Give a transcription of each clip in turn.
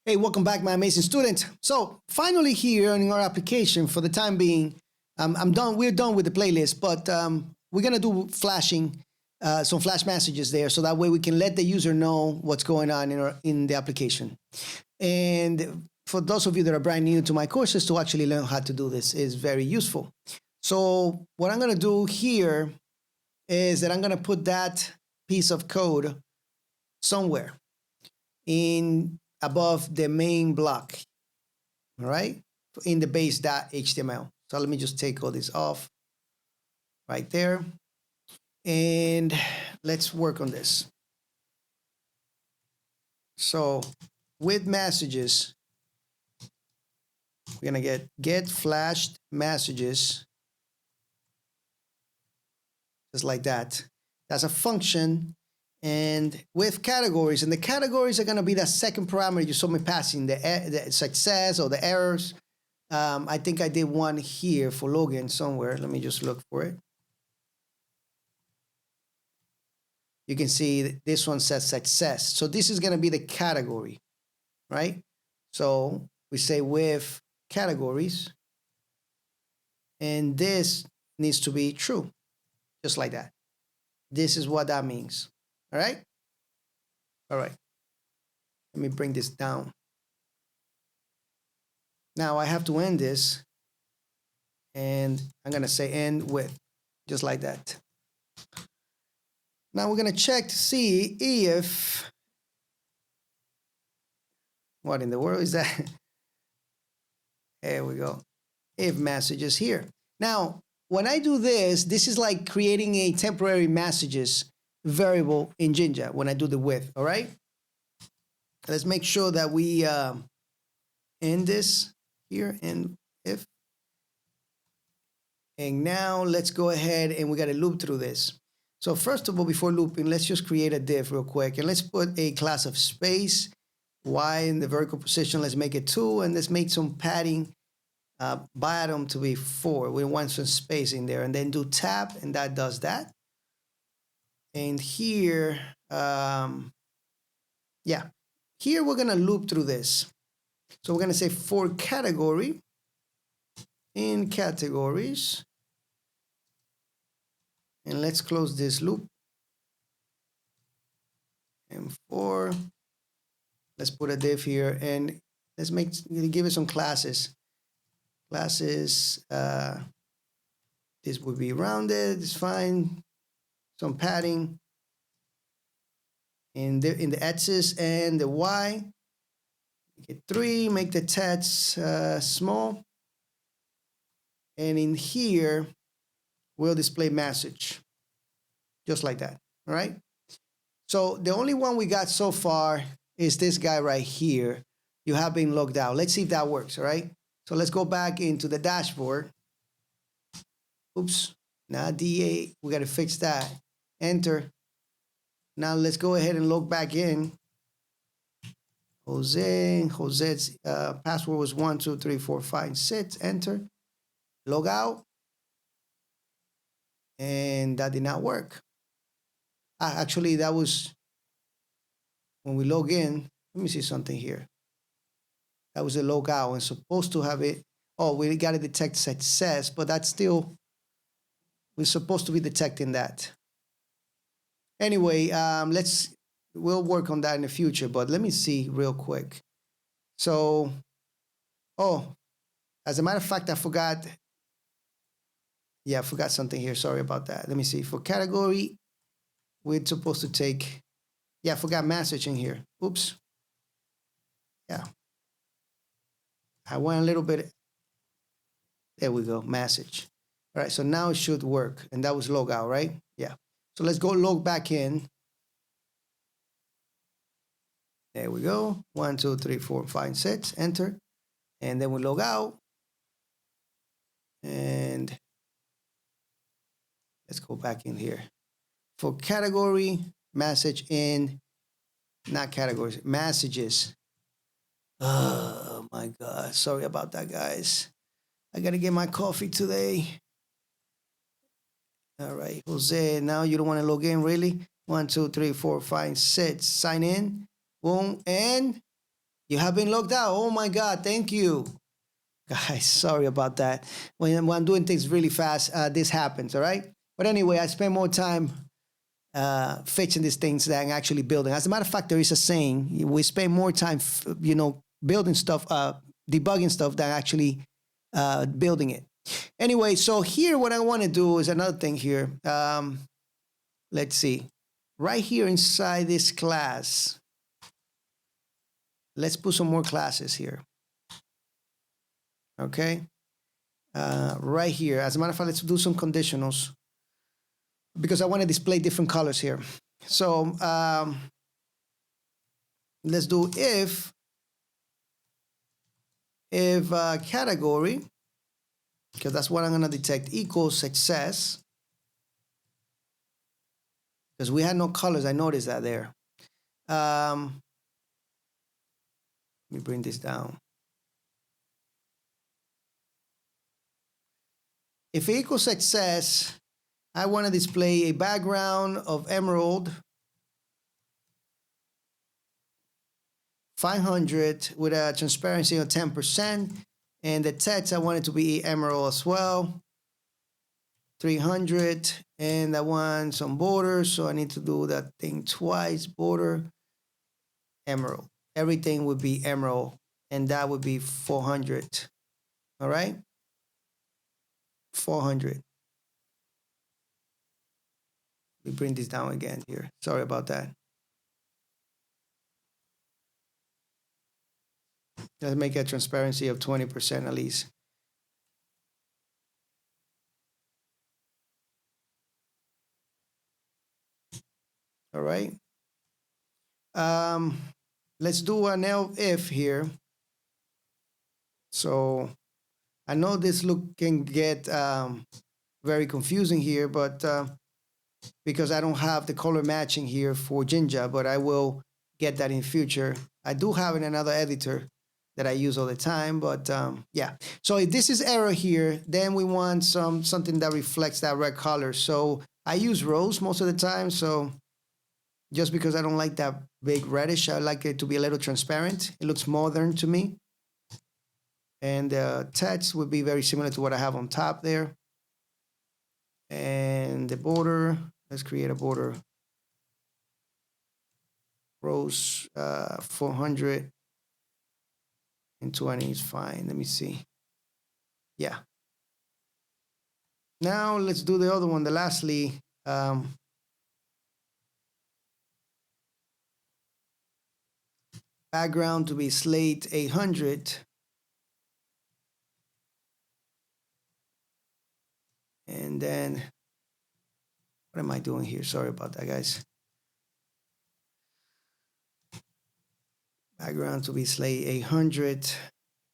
Hey, welcome back, my amazing student. So finally here in our application, for the time being, I'm done. We're done with the playlist, but we're gonna do flashing, some flash messages there, so that way we can let the user know what's going on in the application. And for those of you that are brand new to my courses, to actually learn how to do this is very useful. So what I'm gonna do here is that I'm gonna put that piece of code somewhere in above the main block, all right, in the base.html. So let me just take all this off right there, and let's work on this. So with messages, we're gonna get flashed messages, just like that. That's a function. And with categories, and the categories are going to be the second parameter you saw me passing, the success or the errors. I think I did one here for login somewhere. Let me just look for it. You can see this one says success. So this is going to be the category, right? So we say with categories, and this needs to be true, just like that. This is what that means. All right. All right. Let me bring this down. Now I have to end this, and I'm going to say end with, just like that. Now we're going to check to see if, what in the world is that? There we go. If message is here. Now, when I do this, this is like creating a temporary messages variable in Jinja when I do the with, all right? Let's make sure that we end this here and if. And now let's go ahead and we got to loop through this. So first of all, before looping, let's just create a div real quick, and let's put a class of space, y in the vertical position, let's make it 2, and let's make some padding bottom to be 4. We want some space in there, and then do tab, and that does that. And here, yeah, here we're gonna loop through this. So we're gonna say for category, in categories, and let's close this loop. And for, let's put a div here, and let's give it some classes. Classes, this would be rounded, it's fine. Some padding in the x's and the y. Make it 3, make the text small. And in here, we'll display message, just like that, all right? So the only one we got so far is this guy right here. You have been logged out. Let's see if that works, all right? So let's go back into the dashboard. Oops, now D8, we gotta fix that. Enter. Now let's go ahead and log back in. Jose's password was 1, 2, 3, 4, 5, 6. Enter. Log out. And that did not work. Actually, that was when we log in. Let me see something here. That was a log out, and supposed to have it. Oh, we got to detect success, but that's still, we're supposed to be detecting that. Anyway, we'll work on that in the future, but let me see real quick. So, oh, as a matter of fact, I forgot. Yeah, I forgot something here. Sorry about that. Let me see. For category, we're supposed to take, yeah, I forgot message in here. Oops. Yeah. I went a little bit. There we go, message. All right, so now it should work. And that was log out, right? Yeah. So let's go log back in. There we go. 1, 2, 3, 4, 5, 6. Enter. And then we log out. And let's go back in here. For category, message in, not categories, messages. Oh my God. Sorry about that, guys. I got to get my coffee today. All right, Jose, now you don't want to log in, really? 1, 2, 3, 4, 5, 6. Sign in. Boom. And You have been logged out. Oh my God, thank you. Guys, sorry about that. When I'm doing things really fast, this happens, all right? But anyway, I spend more time fixing these things than actually building. As a matter of fact, there is a saying, we spend more time, building stuff, debugging stuff than actually building it. Anyway, so here, what I want to do is another thing here. Let's see. Right here inside this class, let's put some more classes here. Okay. Right here. As a matter of fact, let's do some conditionals because I want to display different colors here. So let's do if category, because that's what I'm going to detect, equals success. Because we had no colors, I noticed that there. Let me bring this down. If it equals success, I want to display a background of emerald 500 with a transparency of 10%. And the text, I want it to be emerald as well. 300. And I want some borders, so I need to do that thing twice. Border, emerald. Everything would be emerald, and that would be 400. All right? 400. Let me bring this down again here. Sorry about that. Let's make a transparency of 20% at least. All right. Let's do an if here. So I know this look can get very confusing here, but because I don't have the color matching here for Jinja, but I will get that in future. I do have in another editor that I use all the time, but yeah. So if this is error here, then we want something that reflects that red color. So I use rose most of the time. So just because I don't like that big reddish, I like it to be a little transparent. It looks modern to me. And the text would be very similar to what I have on top there. And the border, let's create a border. Rose 420 is fine. Let me see. Yeah. Now let's do the other one, the lastly. Background to be slate 800. And then, what am I doing here? Sorry about that, guys. Background to be slate 800.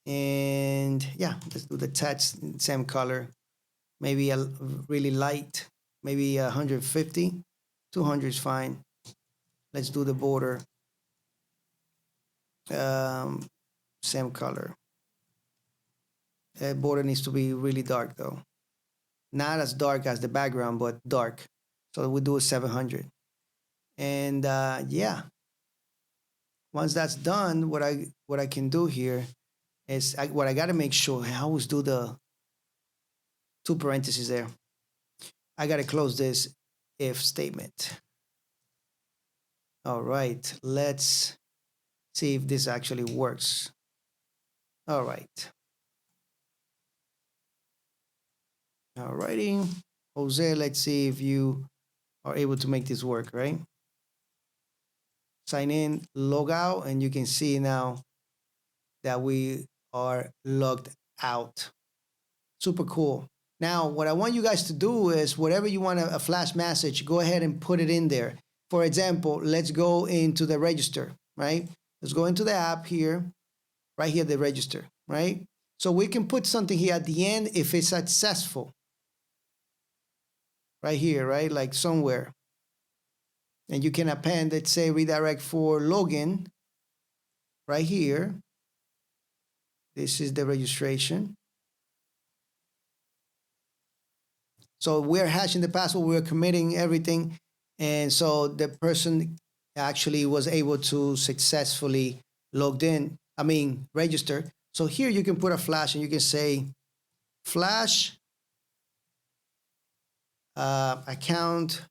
And yeah, let's do the text, same color. Maybe a really light, maybe 150. 200 is fine. Let's do the border. Same color. The border needs to be really dark though. Not as dark as the background, but dark. So we do a 700. And yeah, once that's done, what I can do here is what I got to make sure. I always do the 2 parentheses there. I got to close this if statement. All right, let's see if this actually works. All right. All righty, Jose, let's see if you are able to make this work, right? Sign in, log out, and you can see now that we are logged out. Super cool. Now, what I want you guys to do is whatever you want a flash message, go ahead and put it in there. For example, let's go into the register, right? Let's go into the app here, right here, the register, right? So we can put something here at the end if it's successful. Right here, right? Like somewhere. And you can append, let's say, redirect for login right here. This is the registration. So we're hashing the password, we're committing everything. And so the person actually was able to successfully logged in. register. So here you can put a flash and you can say flash account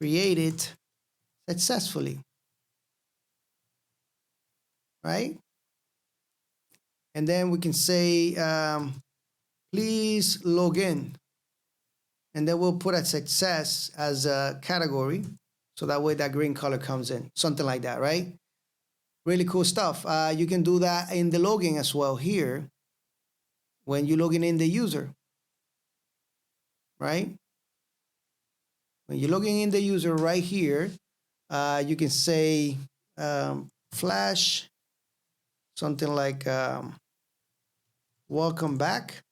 created successfully, right? And then we can say, please log in. And then we'll put a success as a category. So that way that green color comes in, something like that, right? Really cool stuff. You can do that in the login as well here when you're logging in the user, right? When you're logging in the user right here, you can say flash something like welcome back.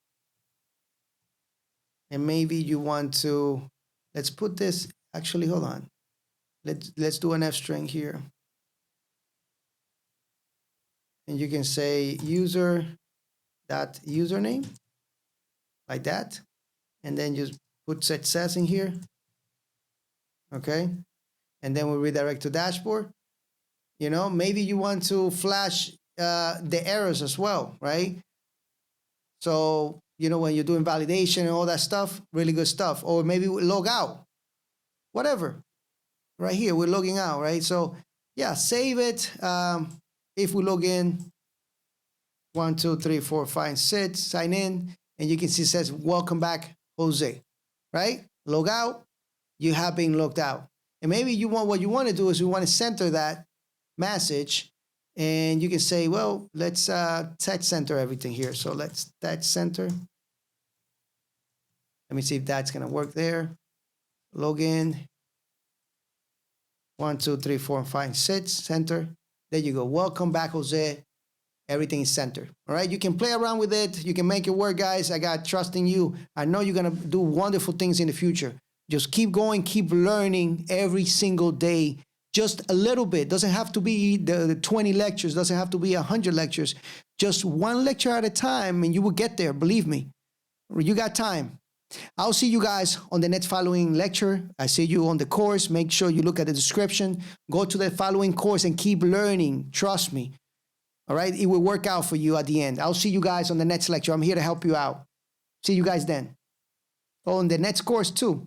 And maybe you want to, let's put this, actually, hold on. Let's do an F string here. And you can say user dot username like that. And then just put success in here. Okay. And then we redirect to dashboard. You know, maybe you want to flash the errors as well, right? So, you know, when you're doing validation and all that stuff, really good stuff. Or maybe we log out, whatever. Right here, we're logging out, right? So, yeah, save it. If we log in, 1, 2, 3, 4, 5, 6, sign in, and you can see it says, welcome back, Jose, right? Log out, you have been logged out. And maybe you want, what you want to do is you want to center that message, and you can say, well, let's text center everything here. So let's text center. Let me see if that's going to work there. Login. 1, 2, 3, 4, 5, 6, center. There you go. Welcome back, Jose. Everything is centered. All right. You can play around with it. You can make it work, guys. I got trust in you. I know you're going to do wonderful things in the future. Just keep going, keep learning every single day. Just a little bit. Doesn't have to be the 20 lectures. Doesn't have to be 100 lectures. Just one lecture at a time, and you will get there. Believe me. You got time. I'll see you guys on the next following lecture. I see you on the course. Make sure you look at the description. Go to the following course and keep learning. Trust me. All right? It will work out for you at the end. I'll see you guys on the next lecture. I'm here to help you out. See you guys then. Oh, on the next course too.